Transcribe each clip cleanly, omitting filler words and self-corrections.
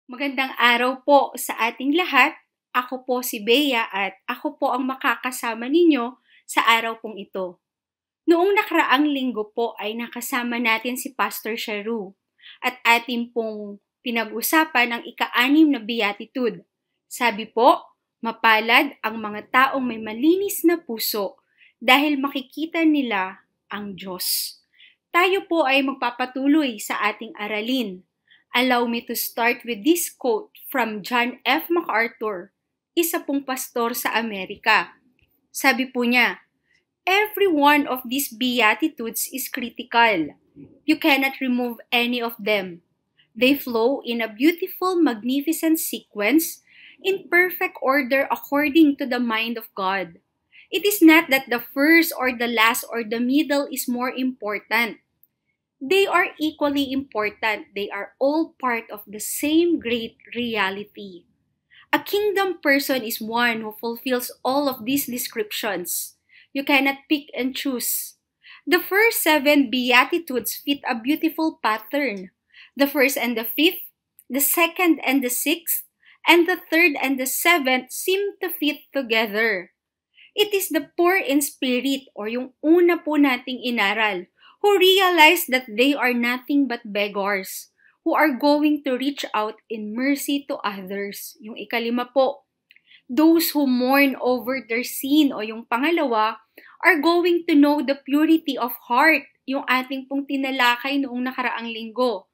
Magandang araw po sa ating lahat. Ako po si Bea at ako po ang makakasama ninyo sa araw pong ito. Noong nakaraang linggo po ay nakasama natin si Pastor Sharu at ating pong pinag-usapan ang ika-6 na beatitude. Sabi po, mapalad ang mga taong may malinis na puso dahil makikita nila ang Diyos. Tayo po ay magpapatuloy sa ating aralin. Allow me to start with this quote from John F. MacArthur, isa pong pastor sa Amerika. Sabi po niya, every one of these beatitudes is critical. You cannot remove any of them. They flow in a beautiful, magnificent sequence in perfect order according to the mind of God. It is not that the first or the last or the middle is more important. They are equally important. They are all part of the same great reality. A kingdom person is one who fulfills all of these descriptions. You cannot pick and choose. The first 7 beatitudes fit a beautiful pattern. The first and the fifth, the second and the sixth, and the third and the seventh seem to fit together. It is the poor in spirit or yung una po nating inaral who realize that they are nothing but beggars, who are going to reach out in mercy to others. Yung ikalima po, those who mourn over their sin o yung pangalawa are going to know the purity of heart, yung ating pong tinalakay noong nakaraang linggo.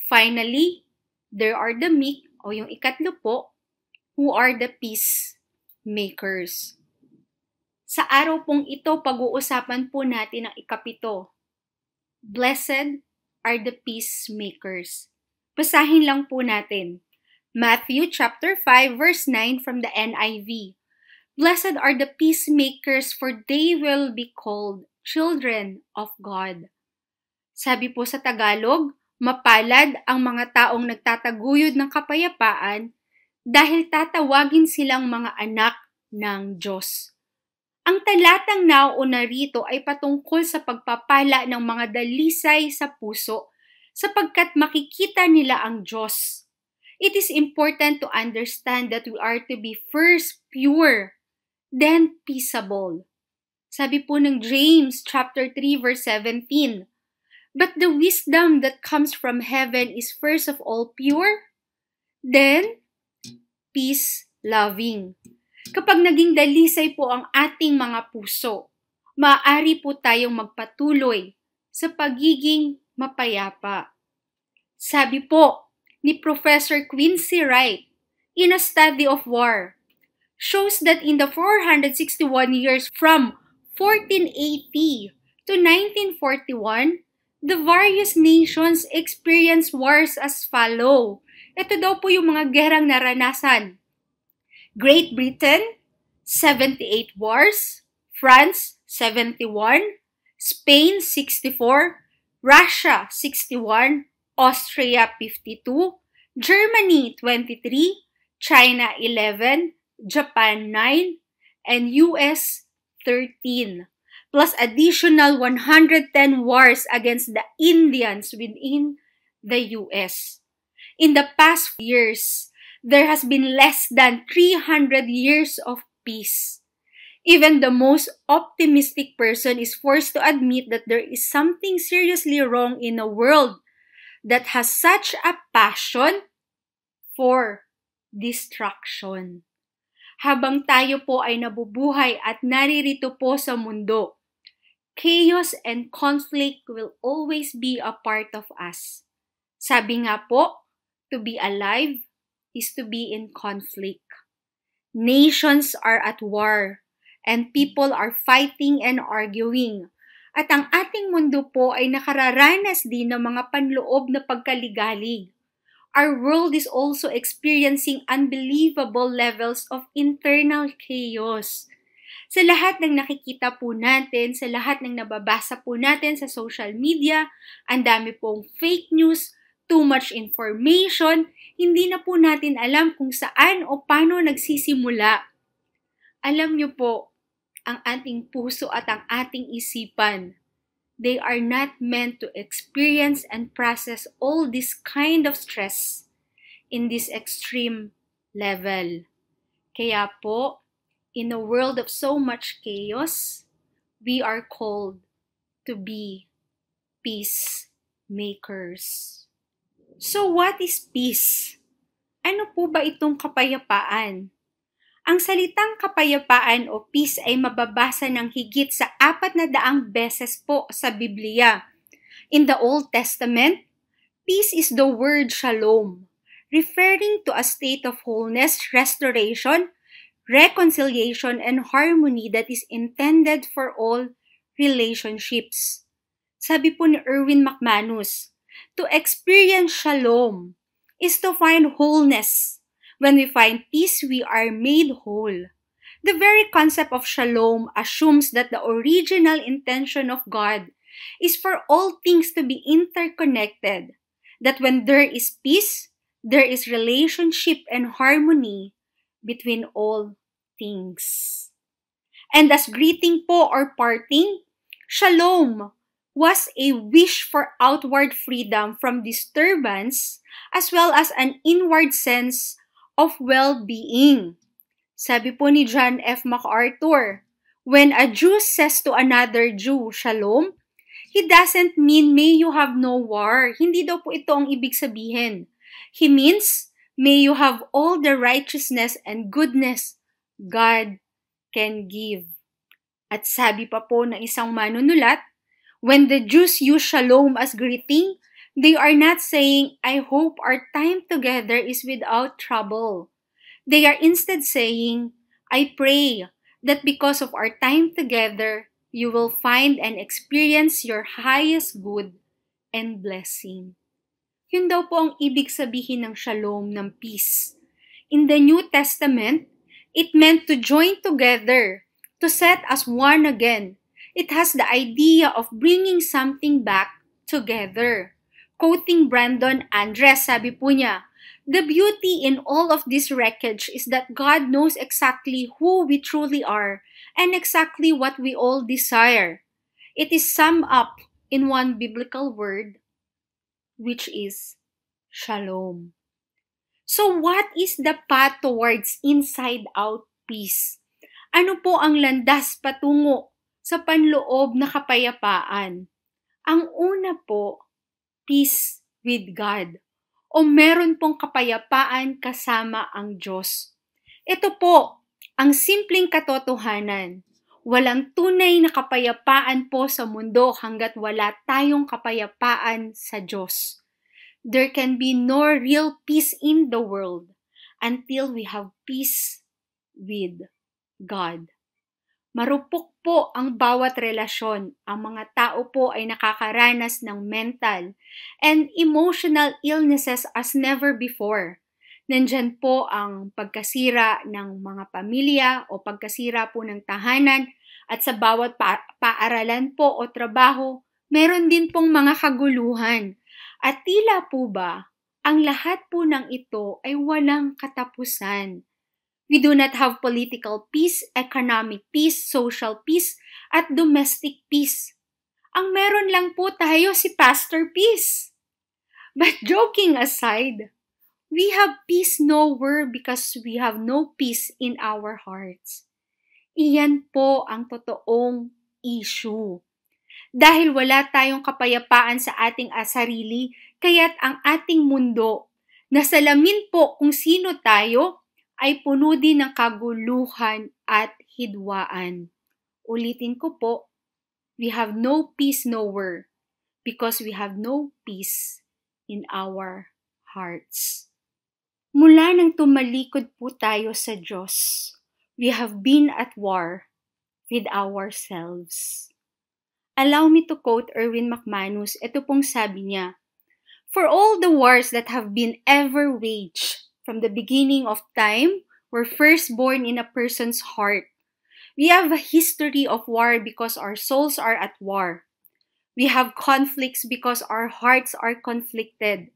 Finally, there are the meek o yung ikatlo po, who are the peacemakers. Sa araw pong ito, pag-uusapan po natin ang ikapito. Blessed are the peacemakers. Basahin lang po natin. Matthew chapter 5 verse 9 from the NIV. Blessed are the peacemakers, for they will be called children of God. Sabi po sa Tagalog, mapalad ang mga taong nagtataguyod ng kapayapaan dahil tatawagin silang mga anak ng Diyos. Ang talatang nauuna rito ay patungkol sa pagpapala ng mga dalisay sa puso sapagkat makikita nila ang Diyos. It is important to understand that we are to be first pure, then peaceable. Sabi po ng James chapter 3 verse 17, but the wisdom that comes from heaven is first of all pure, then peace-loving. Kapag naging dalisay po ang ating mga puso, maaari po tayong magpatuloy sa pagiging mapayapa. Sabi po ni Professor Quincy Wright, in a study of war, shows that in the 461 years from 1480 to 1941, the various nations experienced wars as follow. Ito daw po yung mga gerang naranasan. Great Britain, 78 wars, France, 71, Spain, 64, Russia, 61, Austria, 52, Germany, 23, China, 11, Japan, 9, and US, 13, plus additional 110 wars against the Indians within the US. In the past years, there has been less than 300 years of peace. Even the most optimistic person is forced to admit that there is something seriously wrong in a world that has such a passion for destruction. Habang tayo po ay nabubuhay at naririto po sa mundo, chaos and conflict will always be a part of us. Sabi nga po, to be alive is to be in conflict. Nations are at war, and people are fighting and arguing. At ang ating mundo po ay nakararanas din ng mga panloob na pagkaligalig. Our world is also experiencing unbelievable levels of internal chaos. Sa lahat ng nakikita po natin, sa lahat ng nababasa po natin sa social media, ang dami pong fake news, too much information, hindi na po natin alam kung saan o paano nagsisimula. Alam niyo po, ang ating puso at ang ating isipan, they are not meant to experience and process all this kind of stress. in this extreme level. Kaya po, in a world of so much chaos, we are called to be peacemakers. So what is peace? Ano po ba itong kapayapaan? Ang salitang kapayapaan o peace ay mababasa ng higit sa 400 beses po sa Biblia. In the Old Testament, peace is the word shalom, referring to a state of wholeness, restoration, reconciliation, and harmony that is intended for all relationships. Sabi po ni Erwin McManus, to experience shalom is to find wholeness. When we find peace, we are made whole. The very concept of shalom assumes that the original intention of God is for all things to be interconnected, that when there is peace, there is relationship and harmony between all things. And as greeting po or parting, shalom was a wish for outward freedom from disturbance as well as an inward sense of well-being. Sabi po ni John F. MacArthur, when a Jew says to another Jew, shalom, he doesn't mean may you have no war. Hindi daw po ito ang ibig sabihin. He means, may you have all the righteousness and goodness God can give. At sabi pa po ng isang manunulat, when the Jews use shalom as greeting, they are not saying, I hope our time together is without trouble. They are instead saying, I pray that because of our time together, you will find and experience your highest good and blessing. Yun daw po ang ibig sabihin ng shalom, ng peace. In the New Testament, it meant to join together, to set as one again. It has the idea of bringing something back together. Quoting Brandon Andres, sabi po niya, the beauty in all of this wreckage is that God knows exactly who we truly are and exactly what we all desire. It is summed up in one biblical word, which is shalom. So what is the path towards inside-out peace? Ano po ang landas patungo sa panloob na kapayapaan? Ang una po, peace with God, o meron pong kapayapaan kasama ang Diyos. Ito po, ang simpleng katotohanan. Walang tunay na kapayapaan po sa mundo hanggat wala tayong kapayapaan sa Diyos. There can be no real peace in the world until we have peace with God. Marupok po ang bawat relasyon. Ang mga tao po ay nakakaranas ng mental and emotional illnesses as never before. Nandyan po ang pagkasira ng mga pamilya o pagkasira po ng tahanan at sa bawat paaralan po o trabaho, meron din pong mga kaguluhan. At tila po ba, ang lahat po ng ito ay walang katapusan. We do not have political peace, economic peace, social peace, at domestic peace. Ang meron lang po tayo si Pastor Peace. But joking aside, we have peace nowhere because we have no peace in our hearts. Iyan po ang totoong issue. Dahil wala tayong kapayapaan sa ating sarili, kaya't ang ating mundo, nasalamin po kung sino tayo, ay puno din ng kaguluhan at hidwaan. Ulitin ko po, we have no peace nowhere because we have no peace in our hearts. Mula nang tumalikod po tayo sa Diyos, we have been at war with ourselves. Allow me to quote Erwin McManus. Ito pong sabi niya, for all the wars that have been ever waged, from the beginning of time, were first born in a person's heart. We have a history of war because our souls are at war. We have conflicts because our hearts are conflicted.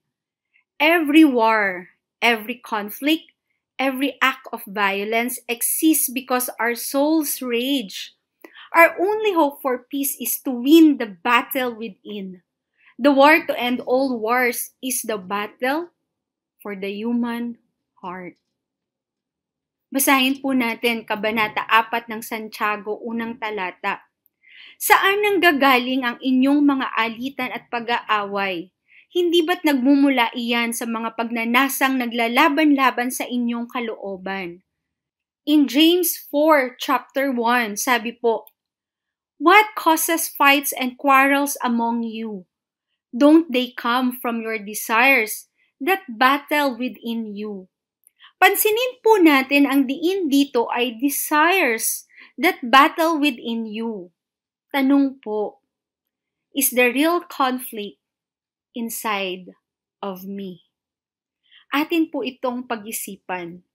Every war, every conflict, every act of violence exists because our souls rage. Our only hope for peace is to win the battle within. The war to end all wars is the battle for the human heart. Basahin po natin Kabanata 4 ng Santiago, unang talata. Saan nanggagaling ang inyong mga alitan at pag-aaway? Hindi ba't nagmumula iyan sa mga pagnanasang naglalaban-laban sa inyong kalooban? In James 4, chapter 1, sabi po, "What causes fights and quarrels among you? Don't they come from your desires that battle within you?" Pansinin po natin ang diin dito ay desires that battle within you. Tanong po, is the real conflict inside of me? Atin po itong pag-isipan.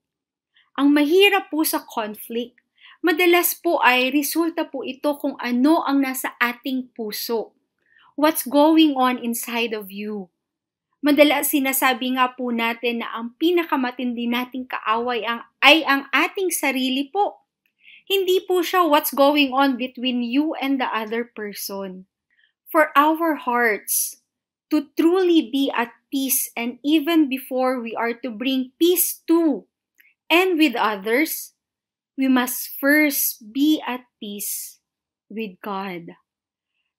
Ang mahirap po sa conflict, madalas po ay resulta po ito kung ano ang nasa ating puso. What's going on inside of you? Madalas sinasabi nga po natin na ang pinakamatindi nating kaaway ay ang ating sarili po. Hindi po siya what's going on between you and the other person. For our hearts to truly be at peace, and even before we are to bring peace to and with others, we must first be at peace with God.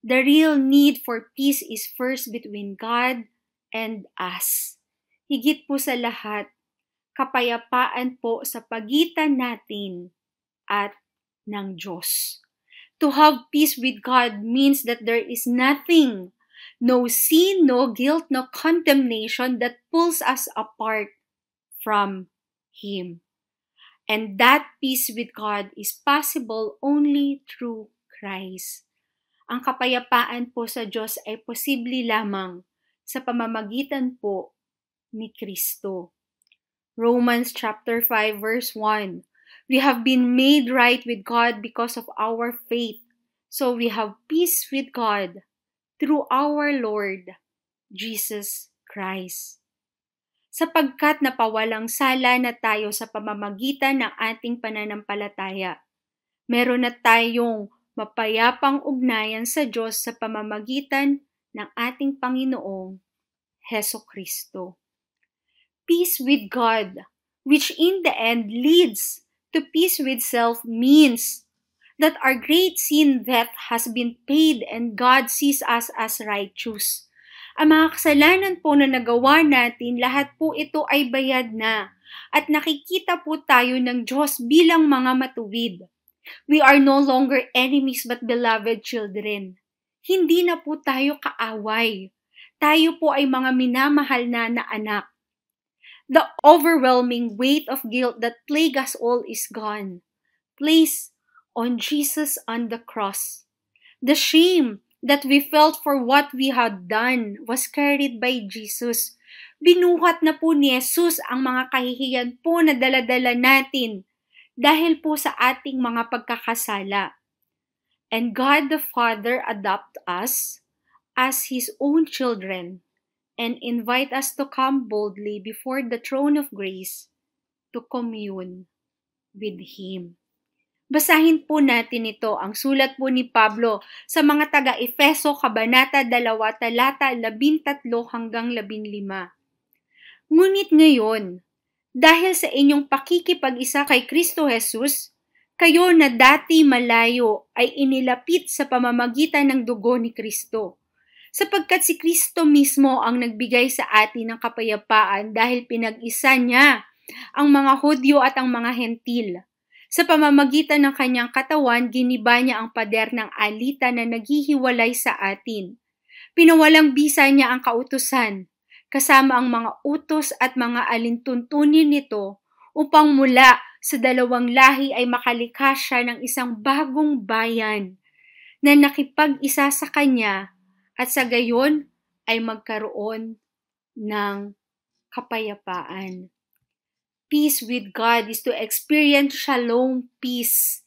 The real need for peace is first between God and us. Higit po sa lahat, kapayapaan po sa pagitan natin at ng Diyos. To have peace with God means that there is nothing, no sin, no guilt, no condemnation that pulls us apart from Him. And that peace with God is possible only through Christ. Ang kapayapaan po sa Diyos ay posible lamang sa pamamagitan po ni Kristo. Romans chapter 5 verse 1. We have been made right with God because of our faith. So we have peace with God through our Lord Jesus Christ. Sapagkat napawalang sala na tayo sa pamamagitan ng ating pananampalataya, meron na tayong mapayapang ugnayan sa Diyos sa pamamagitan ng ating Panginoong Hesukristo. Peace with God, which in the end leads to peace with self, means that our great sin debt has been paid and God sees us as righteous. Ang mga kasalanan po na nagawa natin, lahat po ito ay bayad na at nakikita po tayo ng Diyos bilang mga matuwid. We are no longer enemies but beloved children. Hindi na po tayo kaaway. Tayo po ay mga minamahal na anak. The overwhelming weight of guilt that plague us all is gone. Placed on Jesus on the cross. The shame that we felt for what we had done was carried by Jesus. Binuhat na po ni Jesus ang mga kahihiyan po na dala-dala natin dahil po sa ating mga pagkakasala. And God the Father adopt us as His own children and invite us to come boldly before the throne of grace to commune with Him. Basahin po natin ito, ang sulat po ni Pablo sa mga taga-Efeso, Kabanata 2, talata 13 hanggang 15. Ngunit ngayon, dahil sa inyong pakikipag-isa kay Kristo Jesus, kayo na dati malayo ay inilapit sa pamamagitan ng dugo ni Kristo. Sapagkat si Kristo mismo ang nagbigay sa atin ng kapayapaan dahil pinag-isa niya ang mga Hudyo at ang mga Hentil. Sa pamamagitan ng kanyang katawan, giniba niya ang pader ng alitan na naghihiwalay sa atin. Pinawalang bisa niya ang kautusan, kasama ang mga utos at mga alintuntunin nito upang mula sa dalawang lahi ay makalikha siya ng isang bagong bayan na nakipag-isa sa kanya at sa gayon ay magkaroon ng kapayapaan. Peace with God is to experience shalom peace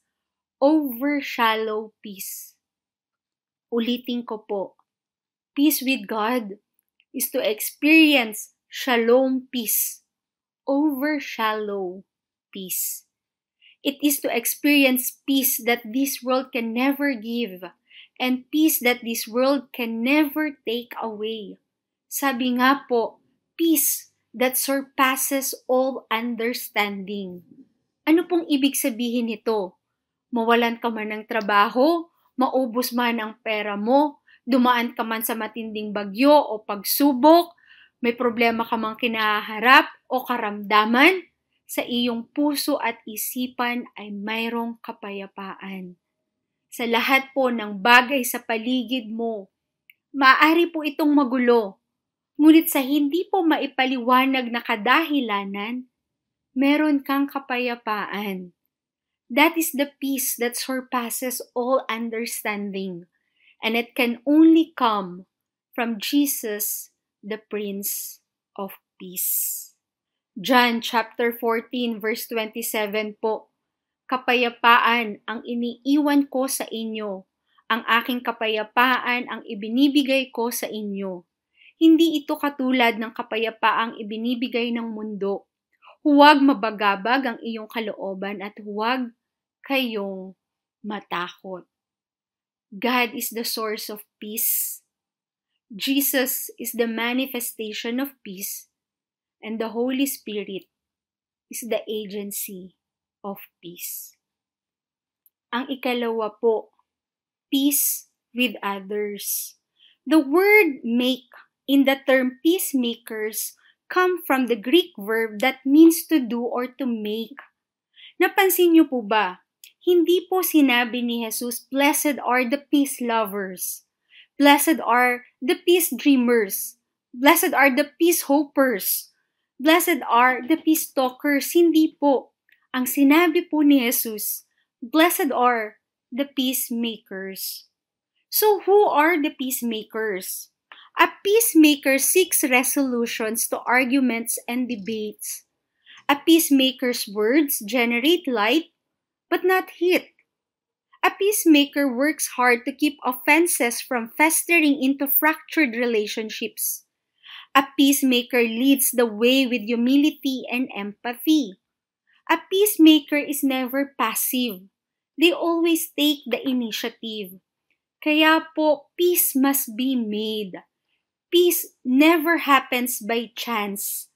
over shallow peace. Ulitin ko po. Peace with God is to experience shalom peace over shallow peace. It is to experience peace that this world can never give and peace that this world can never take away. Sabi nga po, peace that surpasses all understanding. Ano pong ibig sabihin nito? Mawalan ka man ng trabaho, maubos man ang pera mo, dumaan ka man sa matinding bagyo o pagsubok, may problema ka mang kinaharap o karamdaman, sa iyong puso at isipan ay mayroong kapayapaan. Sa lahat po ng bagay sa paligid mo, maaari po itong magulo, ngunit sa hindi po maipaliwanag na kadahilanan, meron kang kapayapaan. That is the peace that surpasses all understanding, and it can only come from Jesus, the Prince of Peace. John chapter 14 verse 27 po, kapayapaan ang iniiwan ko sa inyo, ang aking kapayapaan ang ibinibigay ko sa inyo. Hindi ito katulad ng kapayapaang ibinibigay ng mundo. Huwag mabagabag ang iyong kalooban at huwag kayong matakot. God is the source of peace. Jesus is the manifestation of peace, and the Holy Spirit is the agency of peace. Ang ikalawa po, peace with others. The word make in the term peacemakers come from the Greek verb that means to do or to make. Napansin niyo po ba? Hindi po sinabi ni Jesus, blessed are the peace lovers. Blessed are the peace dreamers. Blessed are the peace hopers. Blessed are the peace talkers. Hindi po. Ang sinabi po ni Jesus, blessed are the peacemakers. So who are the peacemakers? A peacemaker seeks resolutions to arguments and debates. A peacemaker's words generate light, but not heat. A peacemaker works hard to keep offenses from festering into fractured relationships. A peacemaker leads the way with humility and empathy. A peacemaker is never passive. They always take the initiative. Kaya po, peace must be made. Peace never happens by chance.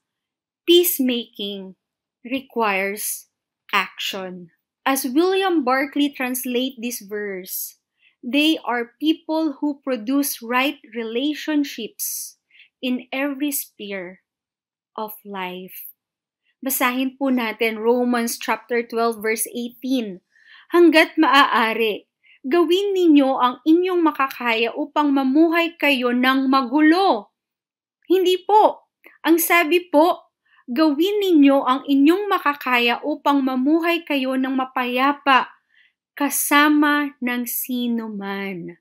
Peacemaking requires action. As William Barclay translates this verse, they are people who produce right relationships in every sphere of life. Basahin po natin Romans chapter 12 verse 18. Hanggat maaari, gawin ninyo ang inyong makakaya upang mamuhay kayo ng magulo. Hindi po. Ang sabi po, gawin ninyo ang inyong makakaya upang mamuhay kayo ng mapayapa kasama ng sino man.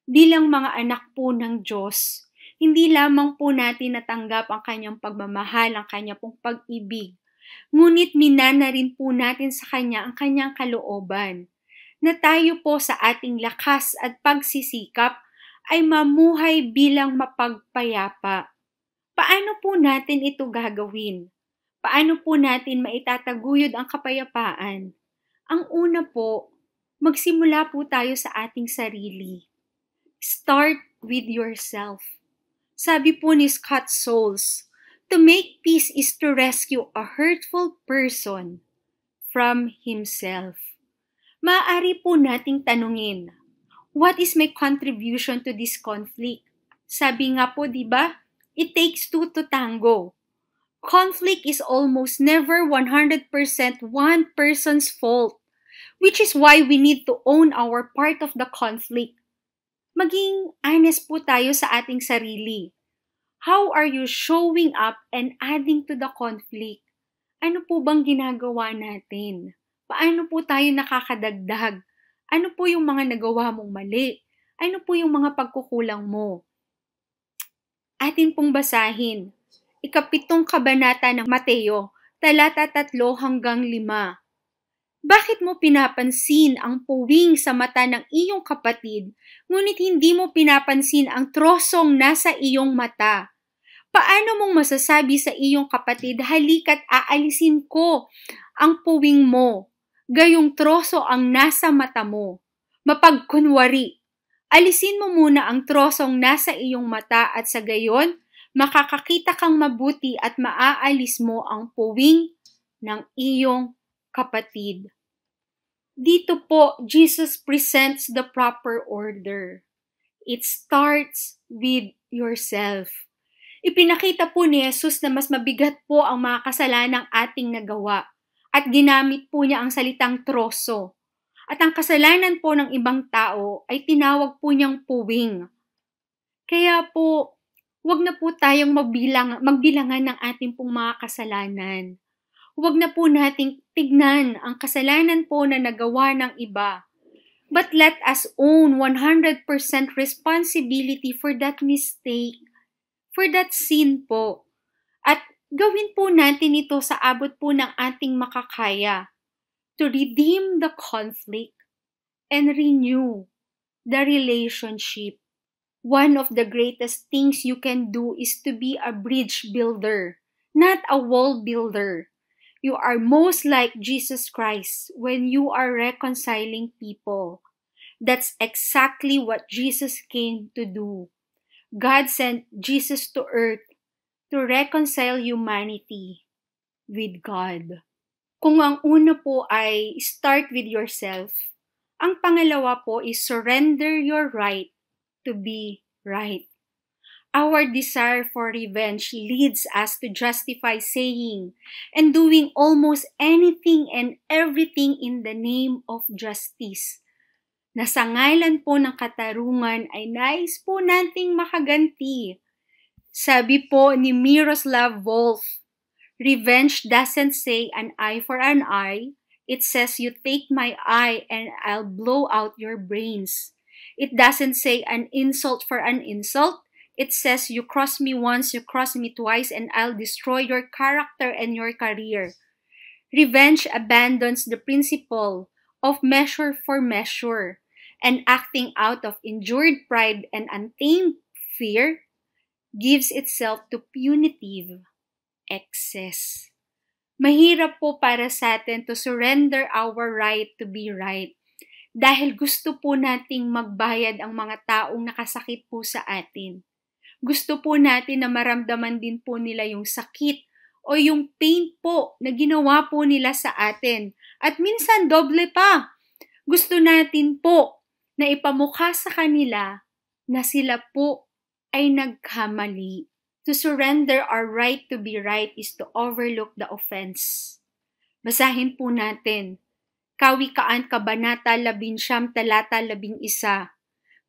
Bilang mga anak po ng Diyos, hindi lamang po natin natanggap ang kanyang pagmamahal, ang kanyang pong pag-ibig, ngunit minana rin po natin sa kanya ang kanyang kalooban, na tayo po sa ating lakas at pagsisikap ay mamuhay bilang mapagpayapa. Paano po natin ito gagawin? Paano po natin maitataguyod ang kapayapaan? Ang una po, magsimula po tayo sa ating sarili. Start with yourself. Sabi po ni Scott Souls, to make peace is to rescue a hurtful person from himself. Maaari po nating tanungin, what is my contribution to this conflict? Sabi nga po, di ba? It takes two to tango. Conflict is almost never 100% one person's fault, which is why we need to own our part of the conflict. Maging honest po tayo sa ating sarili. How are you showing up and adding to the conflict? Ano po bang ginagawa natin? Paano po tayo nakakadagdag? Ano po yung mga nagawa mong mali? Ano po yung mga pagkukulang mo? Atin pong basahin. 7 kabanata ng Mateo, talata 3 hanggang 5. Bakit mo pinapansin ang puwing sa mata ng iyong kapatid, ngunit hindi mo pinapansin ang trosong nasa iyong mata? Paano mong masasabi sa iyong kapatid, halika't aalisin ko ang puwing mo, gayong troso ang nasa mata mo? Mapagkunwari, alisin mo muna ang trosong nasa iyong mata at sa gayon, makakakita kang mabuti at maaalis mo ang puwing ng iyong kapatid. Dito po, Jesus presents the proper order. It starts with yourself. Ipinakita po ni Jesus na mas mabigat po ang mga kasalanang ating nagawa at ginamit po niya ang salitang troso. At ang kasalanan po ng ibang tao ay tinawag po niyang puwing. Kaya po, huwag na po tayong magbilangan ng ating pong mga kasalanan. Huwag na po nating tignan ang kasalanan po na nagawa ng iba. But let us own 100% responsibility for that mistake, for that sin po. At gawin po natin ito sa abot po ng ating makakaya to redeem the conflict and renew the relationship. One of the greatest things you can do is to be a bridge builder, not a wall builder. You are most like Jesus Christ when you are reconciling people. That's exactly what Jesus came to do. God sent Jesus to earth to reconcile humanity with God. Kung ang una po ay start with yourself, ang pangalawa po is surrender your right to be right. Our desire for revenge leads us to justify saying and doing almost anything and everything in the name of justice. Na sa ngalan po ng katarungan ay nais po nating makaganti. Sabi po ni Miroslav Volf, revenge doesn't say an eye for an eye. It says you take my eye and I'll blow out your brains. It doesn't say an insult for an insult. It says you cross me once, you cross me twice, and I'll destroy your character and your career. Revenge abandons the principle of measure for measure, and acting out of injured pride and untamed fear gives itself to punitive excess. Mahirap po para sa atin to surrender our right to be right dahil gusto po nating magbayad ang mga taong nakasakit po sa atin. Gusto po natin na maramdaman din po nila yung sakit o yung pain po na ginawa po nila sa atin. At minsan doble pa. Gusto natin po na ipamukha sa kanila na sila po ay nagkamali. To surrender our right to be right is to overlook the offense. Basahin po natin. Kawikaan Kabanata 19, talata 11.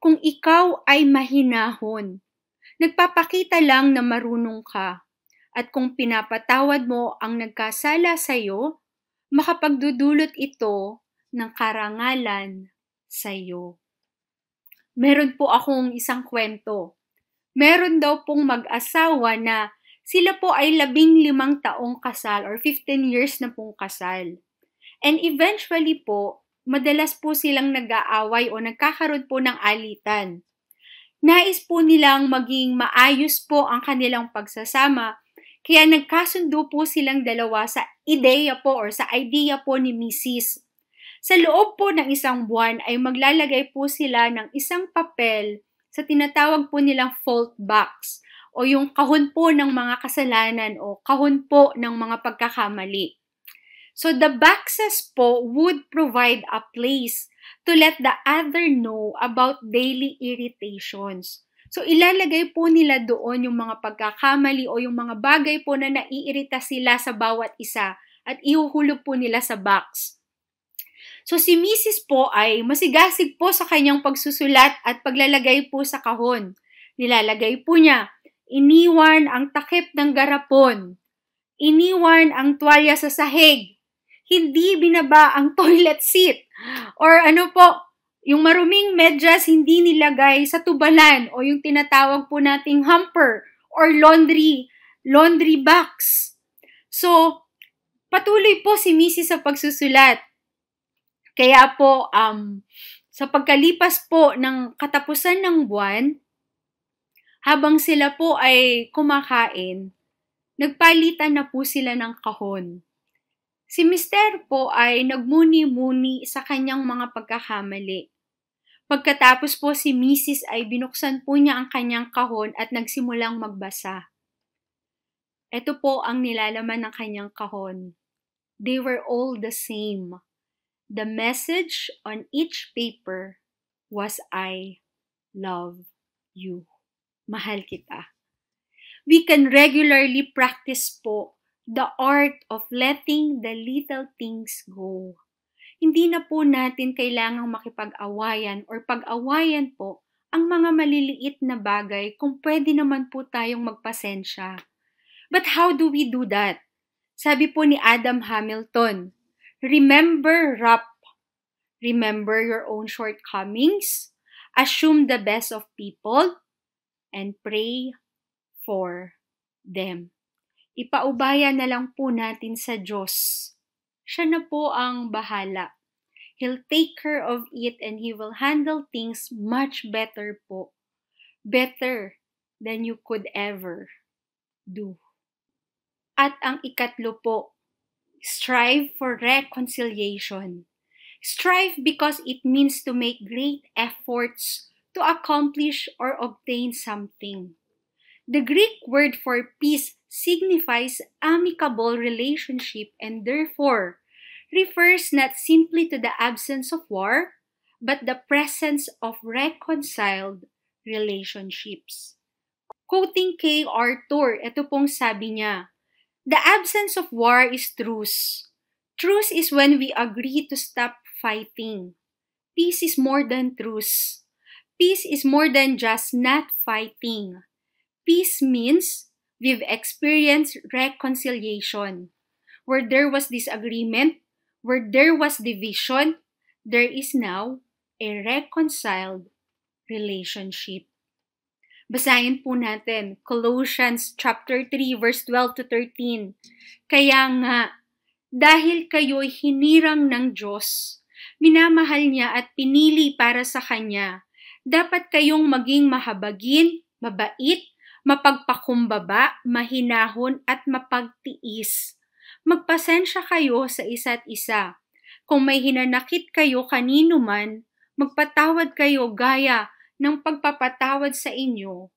Kung ikaw ay mahinahon, nagpapakita lang na marunong ka, at kung pinapatawad mo ang nagkasala sa iyo, makapagdudulot ito ng karangalan sa iyo. Meron po akong isang kwento. Meron daw pong mag-asawa na sila po ay 15 taong kasal or 15 years na pong kasal. And eventually po, madalas po silang nag-aaway o nagkakaroon po ng alitan. Nais po nilang maging maayos po ang kanilang pagsasama, kaya nagkasundo po silang dalawa sa ideya po or sa idea po ni Mrs. Sa loob po ng isang buwan ay maglalagay po sila ng isang papel sa tinatawag po nilang fault box o yung kahon po ng mga kasalanan o kahon po ng mga pagkakamali. So the boxes po would provide a place to let the other know about daily irritations. So ilalagay po nila doon yung mga pagkakamali o yung mga bagay po na naiirita sila sa bawat isa at ihuhulog po nila sa box. So si Mrs. po ay masigasig po sa kanyang pagsusulat at paglalagay po sa kahon. Nilalagay po niya, iniwan ang takip ng garapon, iniwan ang tuwalya sa sahig, hindi binaba ang toilet seat, or ano po, yung maruming medyas hindi nilagay sa tubalan o yung tinatawag po nating hamper or laundry box. So, patuloy po si Mrs. sa pagsusulat. Kaya po, sa pagkalipas po ng katapusan ng buwan, habang sila po ay kumakain, nagpalitan na po sila ng kahon. Si Mr. po ay nagmuni-muni sa kanyang mga pagkakamali. Pagkatapos po si Mrs. ay binuksan po niya ang kanyang kahon at nagsimulang magbasa. Ito po ang nilalaman ng kanyang kahon. They were all the same. The message on each paper was I love you. Mahal kita. We can regularly practice po the art of letting the little things go. Hindi na po natin kailangang makipag-awayan or pag-awayan po ang mga maliliit na bagay kung pwede naman po tayong magpasensya. But how do we do that? Sabi po ni Adam Hamilton, remember remember your own shortcomings, assume the best of people, and pray for them. Ipaubaya na lang po natin sa Diyos. Siya na po ang bahala. He'll take care of it and He will handle things much better po. Better than you could ever do. At ang ikatlo po, strive for reconciliation. Strive because it means to make great efforts to accomplish or obtain something. The Greek word for peace signifies amicable relationship and therefore refers not simply to the absence of war, but the presence of reconciled relationships. Quoting Kay Arthur, ito pong sabi niya, the absence of war is truce. Truce is when we agree to stop fighting. Peace is more than truce. Peace is more than just not fighting. Peace means we've experienced reconciliation. Where there was disagreement, where there was division, there is now a reconciled relationship. Basahin po natin Colossians chapter 3 verse 12 to 13. Kaya nga, dahil kayo'y hinirang ng Diyos, minamahal niya at pinili para sa Kanya, dapat kayong maging mahabagin, mabait, mapagpakumbaba, mahinahon at mapagtiis. Magpasensya kayo sa isa't isa. Kung may hinanakit kayo kanino man, magpatawad kayo gaya ng pagpapatawad sa inyo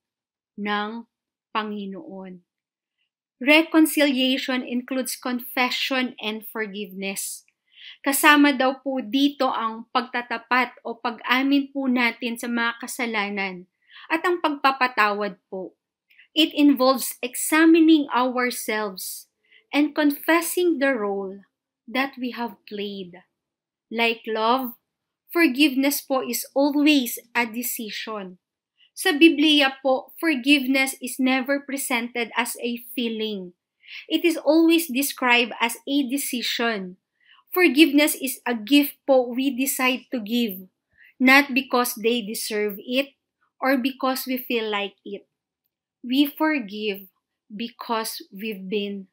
ng Panginoon. Reconciliation includes confession and forgiveness. Kasama daw po dito ang pagtatapat o pag-amin po natin sa mga kasalanan at ang pagpapatawad po. It involves examining ourselves and confessing the role that we have played. Like love, forgiveness po is always a decision. Sa Biblia po, forgiveness is never presented as a feeling. It is always described as a decision. Forgiveness is a gift po we decide to give, not because they deserve it or because we feel like it. We forgive because we've been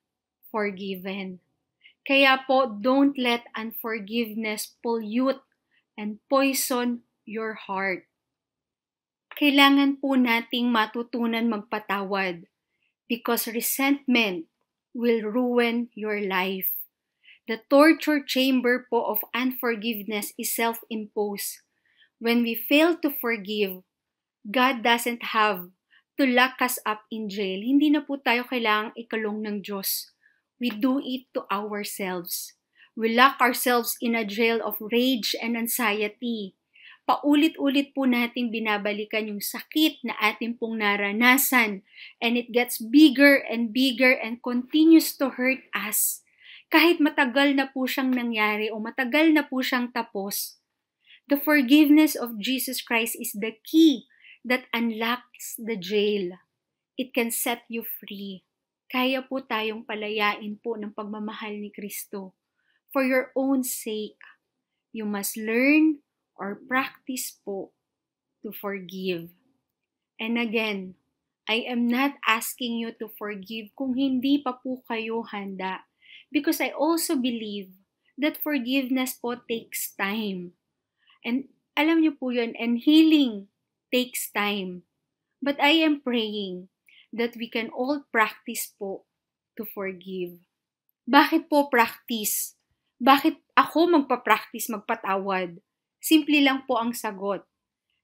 forgiven. Kaya po, don't let unforgiveness pollute and poison your heart. Kailangan po nating matutunan magpatawad because resentment will ruin your life. The torture chamber po of unforgiveness is self-imposed. When we fail to forgive, God doesn't have to lock us up in jail. Hindi na po tayo kailangang ikulong ng Diyos. We do it to ourselves. We lock ourselves in a jail of rage and anxiety. Paulit-ulit po nating binabalikan yung sakit na ating pong naranasan and it gets bigger and continues to hurt us. Kahit matagal na po siyang nangyari o matagal na po siyang tapos, the forgiveness of Jesus Christ is the key that unlocks the jail. It can set you free. Kaya po tayong palayain po ng pagmamahal ni Kristo. For your own sake, you must learn or practice po to forgive. And again, I am not asking you to forgive kung hindi pa po kayo handa. Because I also believe that forgiveness po takes time. And alam niyo po yun, and healing takes time. But I am praying that we can all practice po to forgive. Bakit po practice? Bakit ako magpa-practice magpatawad? Simple lang po ang sagot.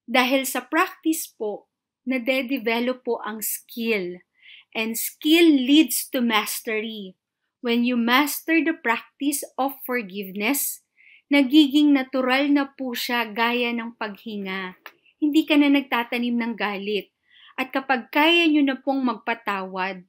Dahil sa practice po, nade-develop po ang skill. And skill leads to mastery. When you master the practice of forgiveness, nagiging natural na po siya gaya ng paghinga. Hindi ka na nagtatanim ng galit. At kapag kaya nyo na pong magpatawad,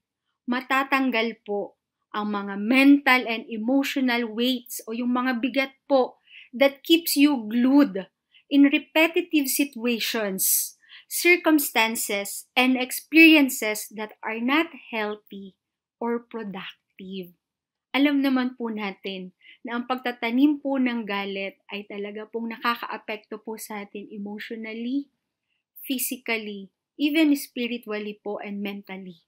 matatanggal po ang mga mental and emotional weights o yung mga bigat po that keeps you glued in repetitive situations, circumstances, and experiences that are not healthy or productive. Alam naman po natin na ang pagtatanim po ng galit ay talaga pong nakakaapekto po sa atin emotionally, physically, even spiritually po and mentally.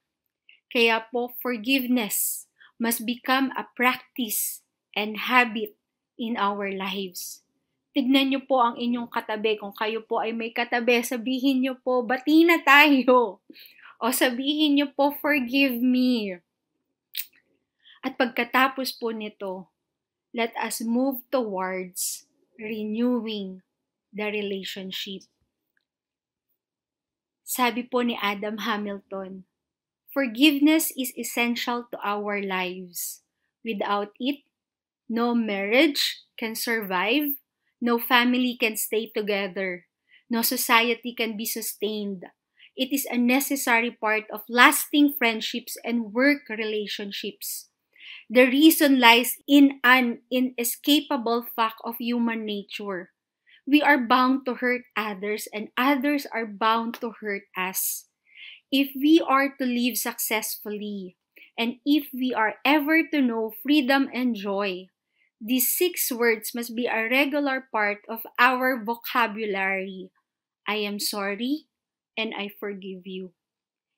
Kaya po, forgiveness must become a practice and habit in our lives. Tignan niyo po ang inyong katabi. Kung kayo po ay may katabi, sabihin niyo po, bati na tayo. O sabihin niyo po, forgive me. At pagkatapos po nito, let us move towards renewing the relationship. Sabi po ni Adam Hamilton, forgiveness is essential to our lives. Without it, no marriage can survive, no family can stay together, no society can be sustained. It is a necessary part of lasting friendships and work relationships. The reason lies in an inescapable fact of human nature. We are bound to hurt others and others are bound to hurt us. If we are to live successfully and if we are ever to know freedom and joy, these 6 words must be a regular part of our vocabulary. I am sorry and I forgive you.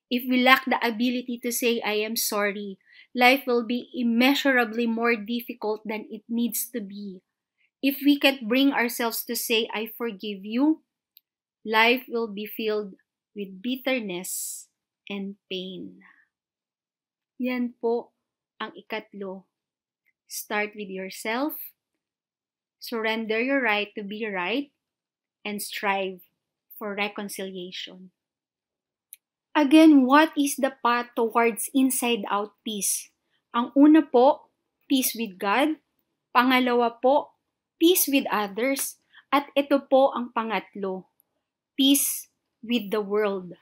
If we lack the ability to say I am sorry, life will be immeasurably more difficult than it needs to be. If we can't bring ourselves to say I forgive you, life will be filled with bitterness and pain. Yan po ang ikatlo. Start with yourself, surrender your right to be right, and strive for reconciliation. Again, what is the path towards inside-out peace? Ang una po, peace with God. Pangalawa po, peace with others. At ito po ang pangatlo, peace with the world.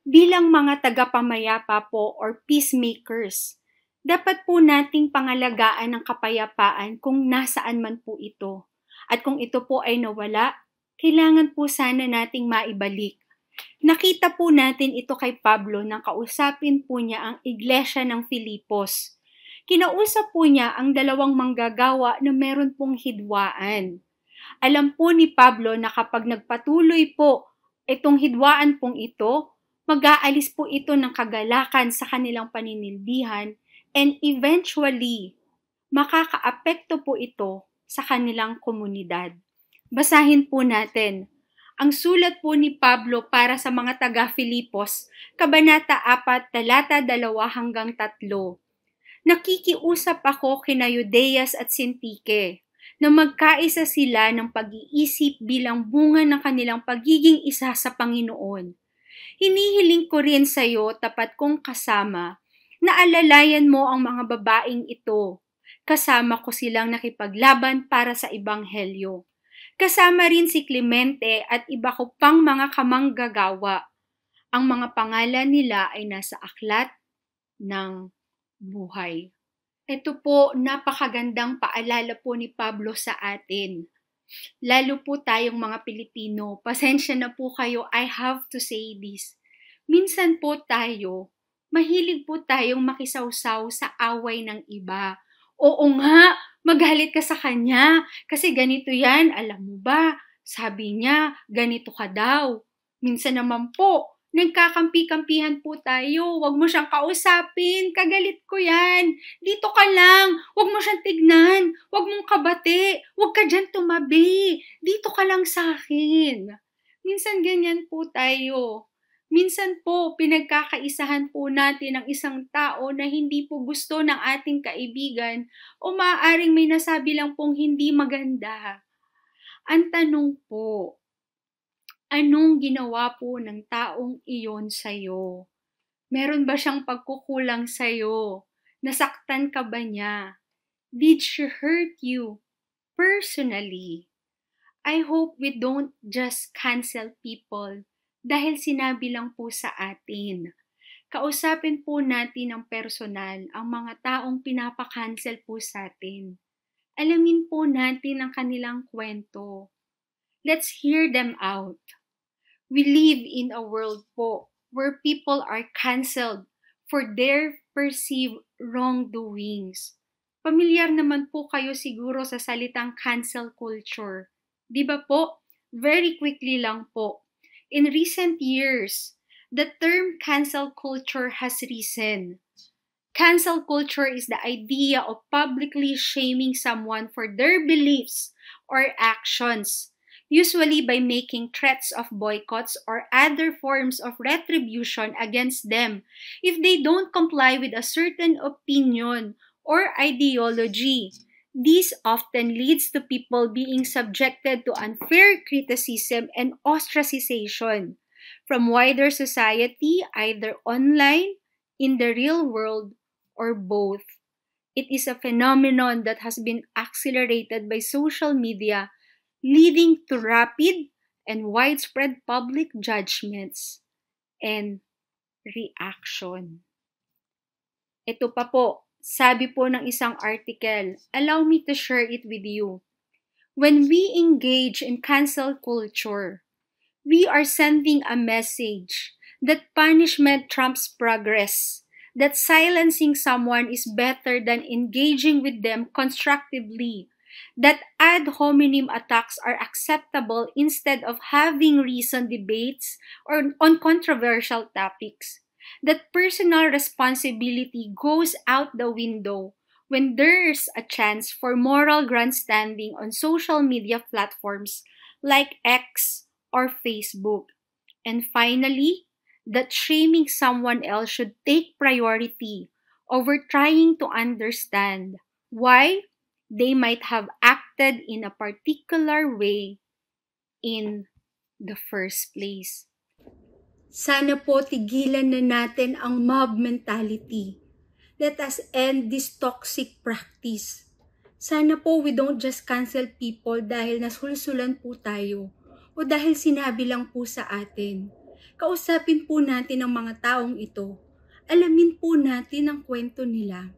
Bilang mga tagapamayapa po or peacemakers, dapat po nating pangalagaan ang kapayapaan kung nasaan man po ito. At kung ito po ay nawala, kailangan po sana nating maibalik. Nakita po natin ito kay Pablo nang kausapin po niya ang iglesia ng Filipos. Kinausap po niya ang 2 manggagawa na meron pong hidwaan. Alam po ni Pablo na kapag nagpatuloy po itong hidwaan pong ito, mag-aalis po ito ng kagalakan sa kanilang paninilbihan and eventually, makakaapekto po ito sa kanilang komunidad. Basahin po natin ang sulat po ni Pablo para sa mga taga-Filipos, Kabanata 4, talata 2 hanggang 3. Nakikiusap ako kina Euodias at Sintike na magkaisa sila ng pag-iisip bilang bunga ng kanilang pagiging isa sa Panginoon. Hinihiling ko rin sa iyo, tapat kong kasama, na alalayan mo ang mga babaeng ito. Kasama ko silang nakipaglaban para sa Ebanghelyo. Kasama rin si Clemente at iba ko pang mga kamanggagawa. Ang mga pangalan nila ay nasa aklat ng buhay. Ito po, napakagandang paalala po ni Pablo sa atin. Lalo po tayong mga Pilipino, pasensya na po kayo, I have to say this. Minsan po tayo, mahilig po tayong makisawsaw sa away ng iba. Oo nga, magalit ka sa kanya kasi ganito yan, alam mo ba? Sabi niya, ganito ka daw. Minsan naman po, nagkakampi-kampihan po tayo. Huwag mo siyang kausapin, kagalit ko yan. Dito ka lang, huwag mo siyang tignan. Huwag mong kabati, huwag ka dyan tumabi. Dito ka lang sa akin. Minsan ganyan po tayo. Minsan po, pinagkakaisahan po natin ang isang tao na hindi po gusto ng ating kaibigan o maaaring may nasabi lang pong hindi maganda. Ang tanong po, anong ginawa po ng taong iyon sa'yo? Meron ba siyang pagkukulang sa'yo? Nasaktan ka ba niya? Did she hurt you personally? I hope we don't just cancel people dahil sinabi lang po sa atin. Kausapin po natin ng personal ang mga taong pinapakancel po sa atin. Alamin po natin ang kanilang kwento. Let's hear them out. We live in a world po where people are canceled for their perceived wrongdoings. Pamilyar naman po kayo siguro sa salitang cancel culture. Di ba po? Very quickly lang po. In recent years, the term cancel culture has risen. Cancel culture is the idea of publicly shaming someone for their beliefs or actions, usually by making threats of boycotts or other forms of retribution against them if they don't comply with a certain opinion or ideology. This often leads to people being subjected to unfair criticism and ostracization from wider society, either online, in the real world, or both. It is a phenomenon that has been accelerated by social media, leading to rapid and widespread public judgments and reaction. Ito pa po, sabi po ng isang article, allow me to share it with you. When we engage in cancel culture, we are sending a message that punishment trumps progress, that silencing someone is better than engaging with them constructively, that ad hominem attacks are acceptable instead of having reasoned debates or on controversial topics, that personal responsibility goes out the window when there's a chance for moral grandstanding on social media platforms like X or Facebook. And finally, that shaming someone else should take priority over trying to understand why they might have acted in a particular way in the first place. Sana po tigilan na natin ang mob mentality. Let us end this toxic practice. Sana po we don't just cancel people dahil nasulsulan po tayo o dahil sinabi lang po sa atin. Kausapin po natin ang mga taong ito. Alamin po natin ang kwento nila.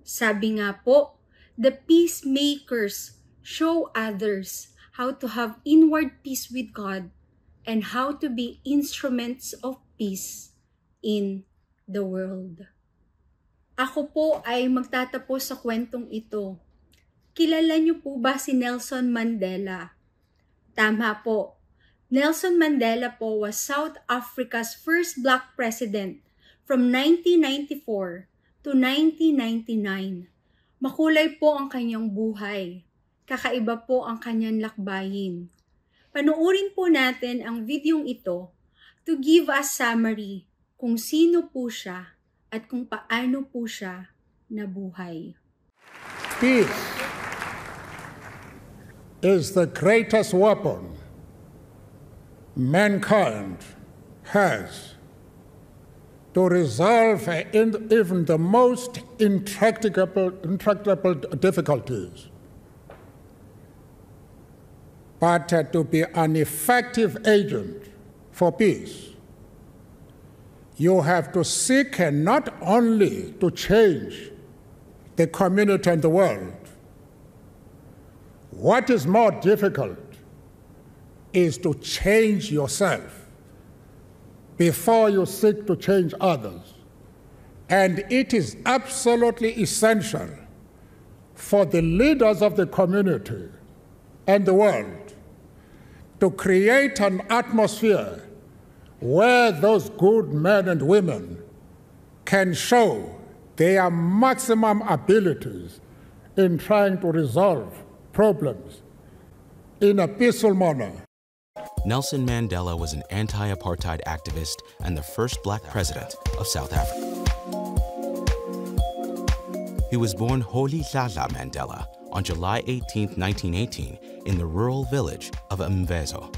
Sabi nga po, the peacemakers show others how to have inward peace with God and how to be instruments of peace in the world. Ako po ay magtatapos sa kwentong ito. Kilala niyo po ba si Nelson Mandela? Tama po. Nelson Mandela po was South Africa's first black president from 1994 to 1999. Makulay po ang kanyang buhay. Kakaiba po ang kanyang lakbayin. Panuorin po natin ang videong ito to give us summary kung sino po siya at kung paano po siya nabuhay. Peace is the greatest weapon mankind has to resolve even the most intractable difficulties. But to be an effective agent for peace, you have to seek not only to change the community and the world. What is more difficult is to change yourself before you seek to change others. And it is absolutely essential for the leaders of the community and the world to create an atmosphere where those good men and women can show their maximum abilities in trying to resolve problems in a peaceful manner. Nelson Mandela was an anti-apartheid activist and the first black president of South Africa. He was born Rolihlahla Mandela on July 18, 1918, in the rural village of Mvezo.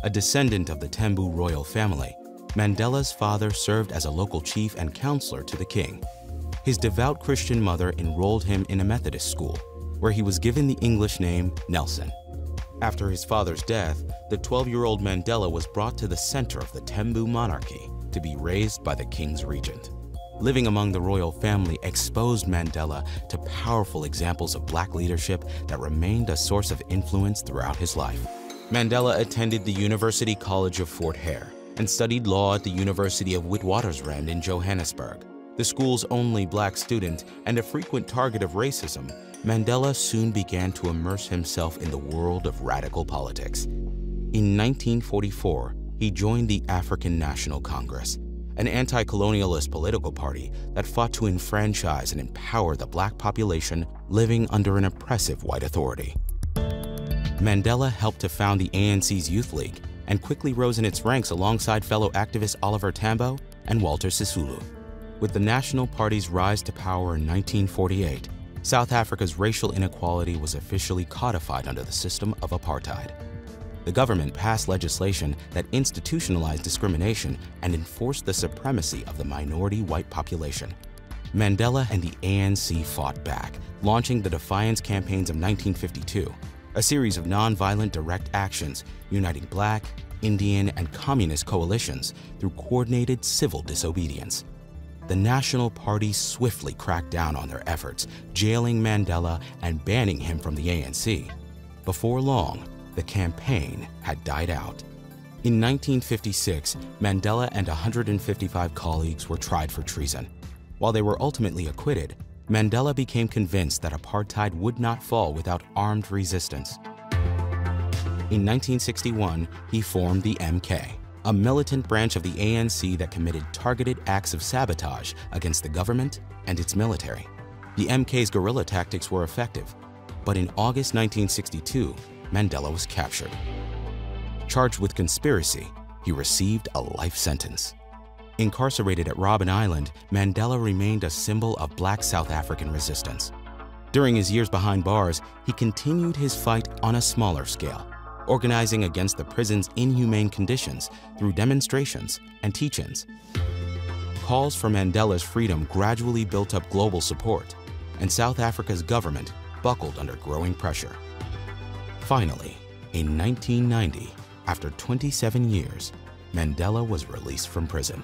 A descendant of the Tembu royal family, Mandela's father served as a local chief and counselor to the king. His devout Christian mother enrolled him in a Methodist school, where he was given the English name Nelson. After his father's death, the 12-year-old Mandela was brought to the center of the Tembu monarchy to be raised by the king's regent. Living among the royal family exposed Mandela to powerful examples of black leadership that remained a source of influence throughout his life. Mandela attended the University College of Fort Hare and studied law at the University of Witwatersrand in Johannesburg. The school's only black student and a frequent target of racism, Mandela soon began to immerse himself in the world of radical politics. In 1944, he joined the African National Congress, an anti-colonialist political party that fought to enfranchise and empower the black population living under an oppressive white authority. Mandela helped to found the ANC's Youth League and quickly rose in its ranks alongside fellow activists Oliver Tambo and Walter Sisulu. With the National Party's rise to power in 1948, South Africa's racial inequality was officially codified under the system of apartheid. The government passed legislation that institutionalized discrimination and enforced the supremacy of the minority white population. Mandela and the ANC fought back, launching the Defiance Campaigns of 1952, a series of nonviolent direct actions uniting black, Indian, and communist coalitions through coordinated civil disobedience. The National Party swiftly cracked down on their efforts, jailing Mandela and banning him from the ANC. Before long, the campaign had died out. In 1956, Mandela and 155 colleagues were tried for treason. While they were ultimately acquitted, Mandela became convinced that apartheid would not fall without armed resistance. In 1961, he formed the MK, a militant branch of the ANC that committed targeted acts of sabotage against the government and its military. The MK's guerrilla tactics were effective, but in August 1962, Mandela was captured. Charged with conspiracy, he received a life sentence. Incarcerated at Robben Island, Mandela remained a symbol of black South African resistance. During his years behind bars, he continued his fight on a smaller scale, organizing against the prison's inhumane conditions through demonstrations and teach-ins. Calls for Mandela's freedom gradually built up global support, and South Africa's government buckled under growing pressure. Finally, in 1990, after 27 years, Mandela was released from prison.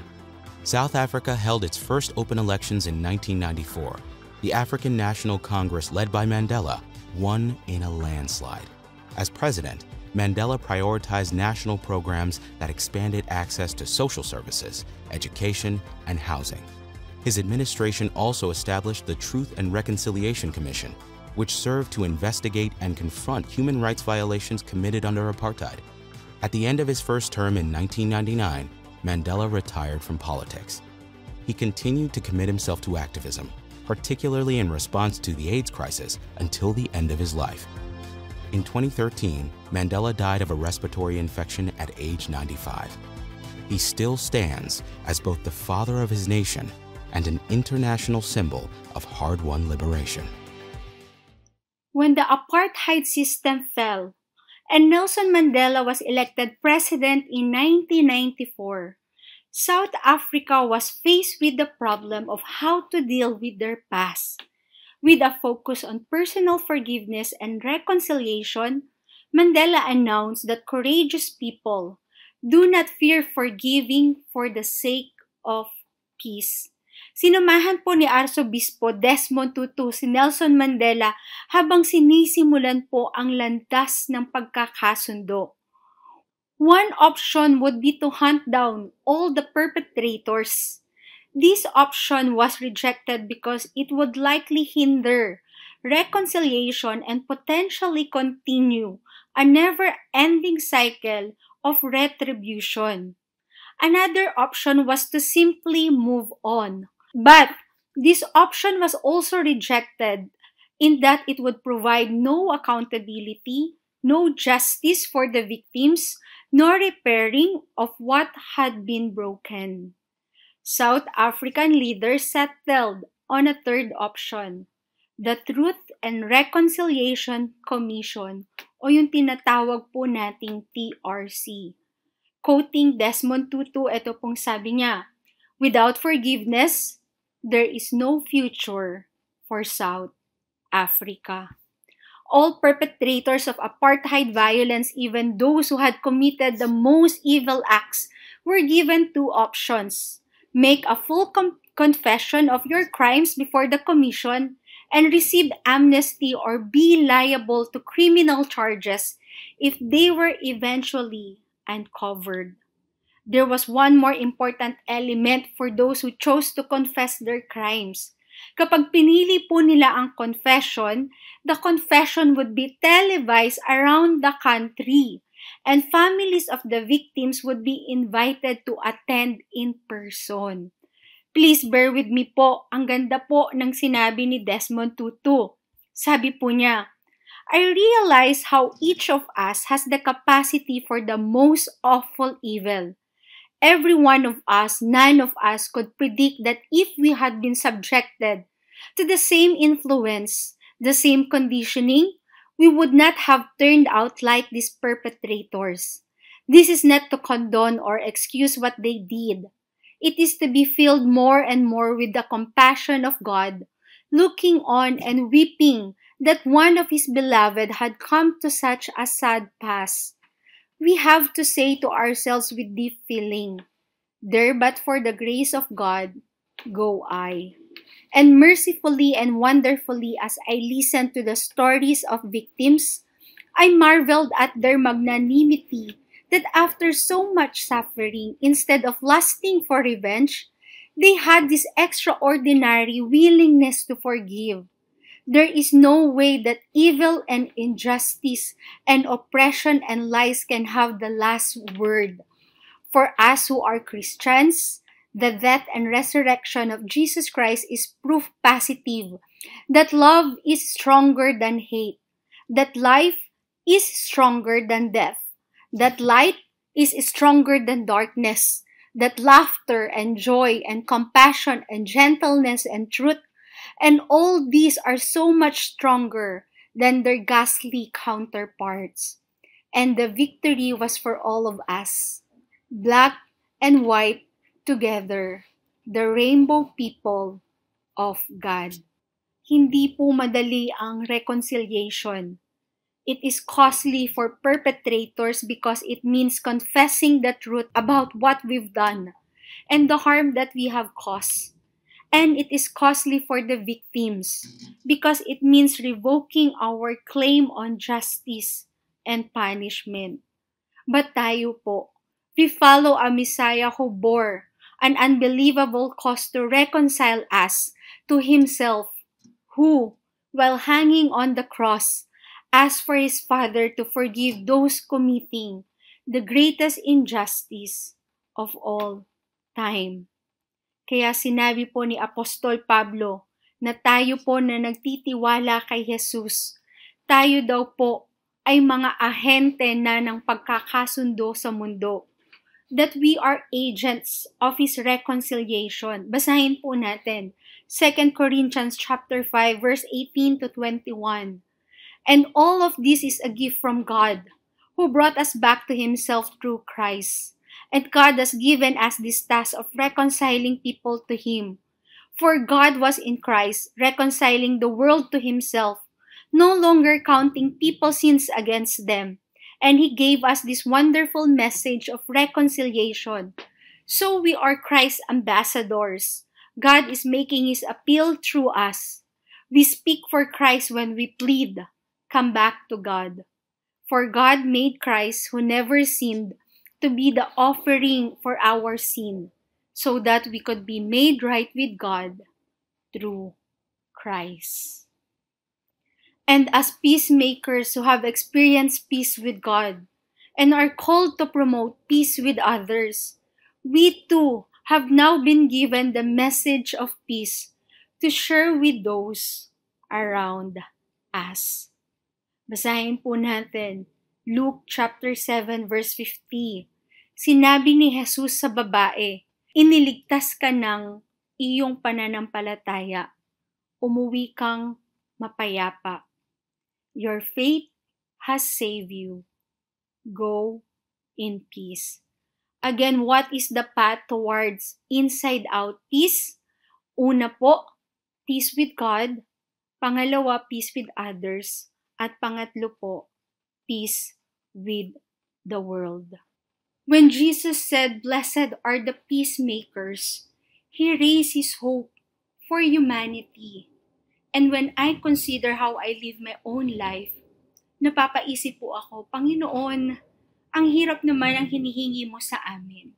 South Africa held its first open elections in 1994. The African National Congress, led by Mandela, won in a landslide. As president, Mandela prioritized national programs that expanded access to social services, education, and housing. His administration also established the Truth and Reconciliation Commission, which served to investigate and confront human rights violations committed under apartheid. At the end of his first term in 1999, Mandela retired from politics. He continued to commit himself to activism, particularly in response to the AIDS crisis, until the end of his life. In 2013, Mandela died of a respiratory infection at age 95. He still stands as both the father of his nation and an international symbol of hard-won liberation. When the apartheid system fell and Nelson Mandela was elected president in 1994, South Africa was faced with the problem of how to deal with their past. With a focus on personal forgiveness and reconciliation, Mandela announced that courageous people do not fear forgiving for the sake of peace. Sinumahan po ni Arsobispo Desmond Tutu si Nelson Mandela habang sinisimulan po ang landas ng pagkakasundo. One option would be to hunt down all the perpetrators. This option was rejected because it would likely hinder reconciliation and potentially continue a never-ending cycle of retribution. Another option was to simply move on. But this option was also rejected in that it would provide no accountability, no justice for the victims, nor repairing of what had been broken. South African leaders settled on a third option, the Truth and Reconciliation Commission o yung tinatawag po nating TRC. Quoting Desmond Tutu, ito pong sabi niya, "Without forgiveness, there is no future for South Africa." All perpetrators of apartheid violence, even those who had committed the most evil acts, were given two options. Make a full confession of your crimes before the commission and receive amnesty, or be liable to criminal charges if they were eventually uncovered. There was one more important element for those who chose to confess their crimes. Kapag pinili po nila ang confession, the confession would be televised around the country, and families of the victims would be invited to attend in person. Please bear with me po, ang ganda po ng sinabi ni Desmond Tutu. Sabi po niya, "I realize how each of us has the capacity for the most awful evil. Every one of us, none of us could predict that if we had been subjected to the same influence, the same conditioning, we would not have turned out like these perpetrators. This is not to condone or excuse what they did. It is to be filled more and more with the compassion of God, looking on and weeping that one of His beloved had come to such a sad pass. We have to say to ourselves with deep feeling, 'There but for the grace of God, go I.' And mercifully and wonderfully, as I listened to the stories of victims, I marveled at their magnanimity, that after so much suffering, instead of lusting for revenge, they had this extraordinary willingness to forgive. There is no way that evil and injustice and oppression and lies can have the last word. For us who are Christians, the death and resurrection of Jesus Christ is proof positive that love is stronger than hate, that life is stronger than death, that light is stronger than darkness, that laughter and joy and compassion and gentleness and truth, and all these are so much stronger than their ghastly counterparts. And the victory was for all of us, black and white together, the rainbow people of God." Hindi po madali ang reconciliation. It is costly for perpetrators because it means confessing the truth about what we've done and the harm that we have caused. And it is costly for the victims because it means revoking our claim on justice and punishment. But tayo po, we follow a Messiah who bore an unbelievable cost to reconcile us to Himself, who, while hanging on the cross, asked for His Father to forgive those committing the greatest injustice of all time. Kaya sinabi po ni Apostol Pablo na tayo po na nagtitiwala kay Jesus, tayo daw po ay mga ahente na ng pagkakasundo sa mundo. That we are agents of His reconciliation. Basahin po natin 2 Corinthians chapter 5 verse 18 to 21. And all of this is a gift from God, who brought us back to Himself through Christ. And God has given us this task of reconciling people to Him. For God was in Christ, reconciling the world to Himself, no longer counting people's sins against them. And He gave us this wonderful message of reconciliation. So we are Christ's ambassadors. God is making His appeal through us. We speak for Christ when we plead, "Come back to God." For God made Christ, who never sinned, to be the offering for our sin, so that we could be made right with God through Christ. And as peacemakers who have experienced peace with God and are called to promote peace with others, we too have now been given the message of peace to share with those around us. Basahin po natin Luke chapter 7 verse 50. Sinabi ni Jesus sa babae, "Iniligtas ka ng iyong pananampalataya. Umuwi kang mapayapa. Your faith has saved you. Go in peace." Again, what is the path towards inside-out peace? Una po, peace with God. Pangalawa, peace with others. At pangatlo po, peace with the world. When Jesus said, "Blessed are the peacemakers," He raised His hope for humanity. And when I consider how I live my own life, napapaisip po ako, Panginoon, ang hirap naman ang hinihingi mo sa amin.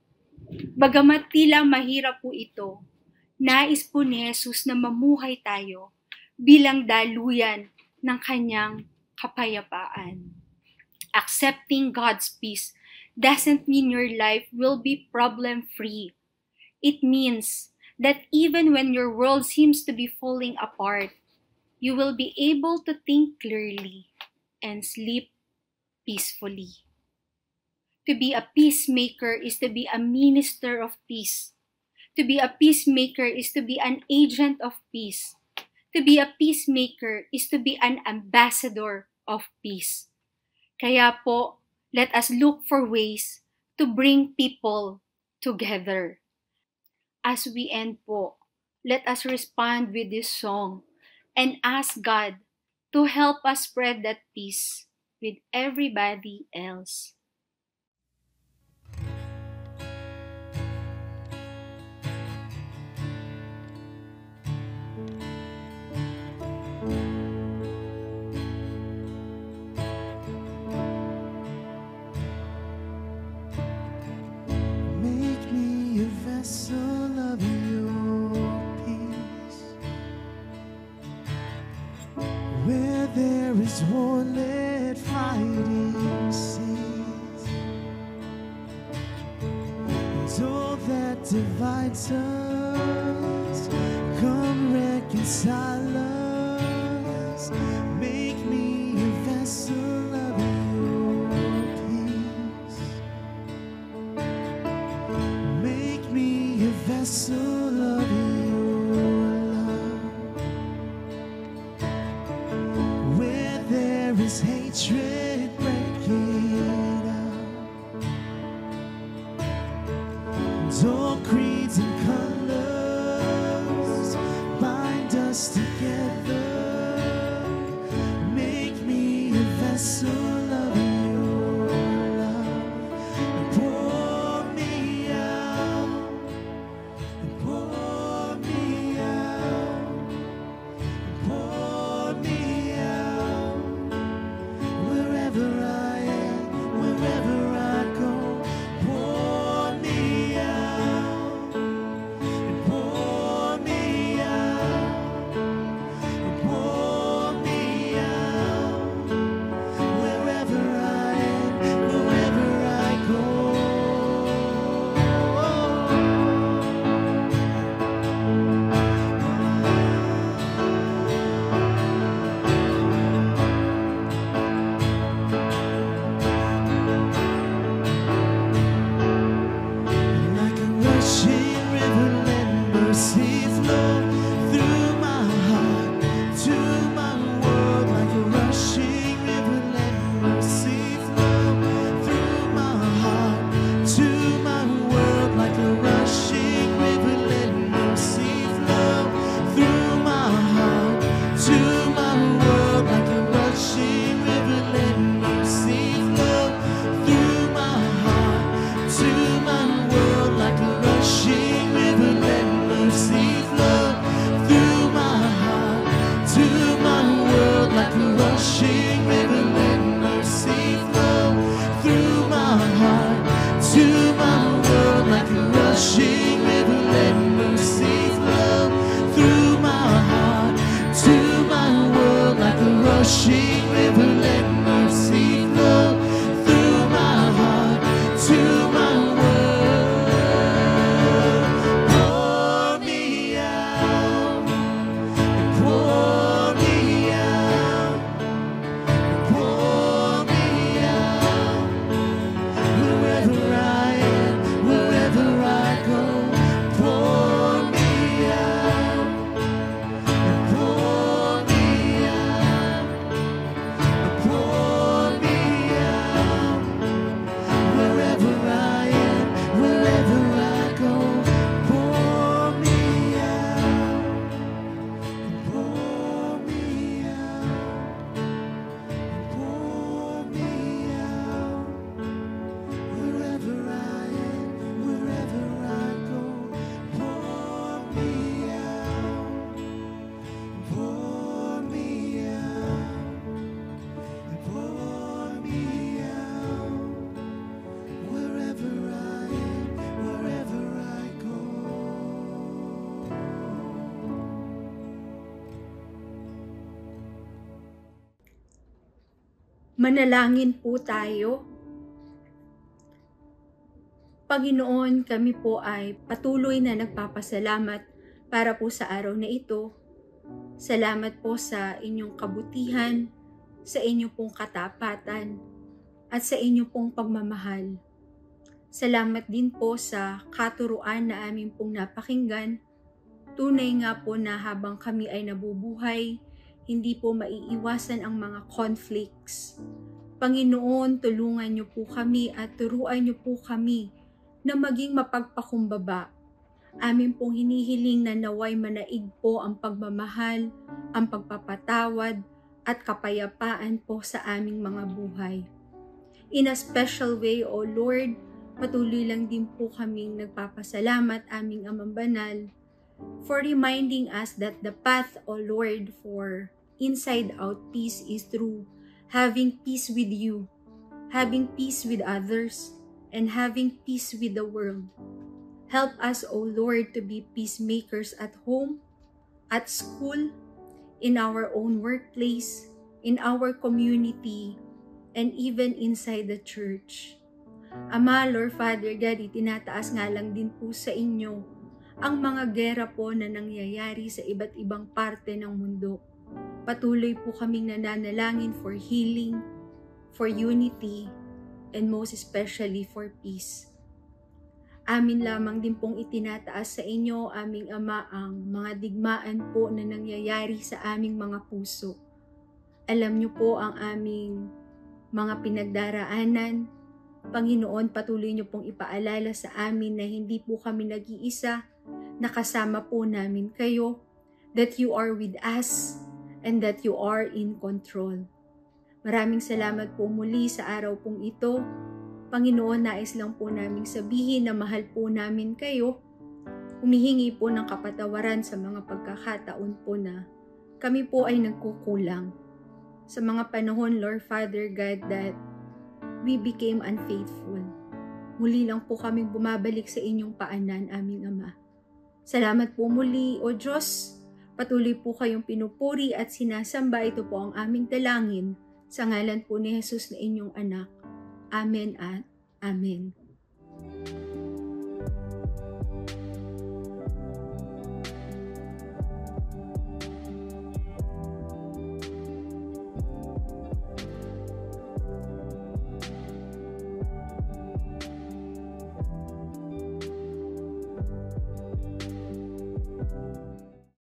Bagamat tila mahirap po ito, nais po ni Jesus na mamuhay tayo bilang daluyan ng kanyang kapayapaan. Accepting God's peace doesn't mean your life will be problem-free. It means that even when your world seems to be falling apart, you will be able to think clearly and sleep peacefully. To be a peacemaker is to be a minister of peace. To be a peacemaker is to be an agent of peace. To be a peacemaker is to be an ambassador of peace. Kaya po, let us look for ways to bring people together. As we end po, let us respond with this song and ask God to help us spread that peace with everybody else. Vessel of your peace, where there is war, let fighting cease, and all that divides us, come reconcile us. Make me a vessel of your peace. Make me a vessel of your love. Where there is hatred, break it up. And all creeds and colors bind us together. Make me a vessel of your love. And pour me out. Pour me out, pour me out, wherever I am, wherever I go. Pour me out, and pour me out, and pour me out, wherever I am, wherever I go. Like a rushing river, let mercy flow through my heart to my world. Like a rushing river, let mercy flow through my heart to my world. Like a rushing river, let mercy flow through my heart to my world. Like a rushing river, let mercy flow through my heart to my world. Like a rushing river, let mercy flow through my heart to my world. Like a rushing river, let mercy flow through my heart to my world. Like a rushing river, let mercy flow through my heart to my world. Like a rushing river, let mercy flow through my heart to my world. Pour me out, pour me out, pour me out, wherever I am, wherever I go. Pour me out, pour me out, Manalangin po tayo. Panginoon, kami po ay patuloy na nagpapasalamat para po sa araw na ito. Salamat po sa inyong kabutihan, sa inyong pong katapatan, at sa inyong pong pagmamahal. Salamat din po sa katuruan na aming pong napakinggan. Tunay nga po na habang kami ay nabubuhay, hindi po maiiwasan ang mga conflicts. Panginoon, tulungan niyo po kami at turuan niyo po kami na maging mapagpakumbaba. Amin pong hinihiling na naway manaig po ang pagmamahal, ang pagpapatawad at kapayapaan po sa aming mga buhay. In a special way, O Lord, patuloy lang din po kaming nagpapasalamat aming Amang Banal for reminding us that the path, O Lord, for inside-out peace is through having peace with you, having peace with others, and having peace with the world. Help us, O Lord, to be peacemakers at home, at school, in our own workplace, in our community, and even inside the church. Ama, Lord Father God, itinataas nga lang din po sa inyo ang mga gera po na nangyayari sa iba't ibang parte ng mundo. Patuloy po kaming nananalangin for healing, for unity, and most especially for peace. Amin lamang din pong itinataas sa inyo, aming Ama, ang mga digmaan po na nangyayari sa aming mga puso. Alam niyo po ang aming mga pinagdaraanan. Panginoon, patuloy niyo pong ipaalala sa amin na hindi po kami nag-iisa, nakasama po namin kayo, that you are with us, and that you are in control. Maraming salamat po muli sa araw pong ito. Panginoon, nais lang po naming sabihin na mahal po namin kayo. Humihingi po ng kapatawaran sa mga pagkakataon po na kami po ay nagkukulang. Sa mga panahon, Lord Father God, that we became unfaithful. Muli lang po kaming bumabalik sa inyong paanan, aming Ama. Salamat po muli, O Diyos. Patuloy po kayong pinupuri at sinasamba. Ito po ang aming dalangin sa ngalan po ni Jesus na inyong anak. Amen at Amen.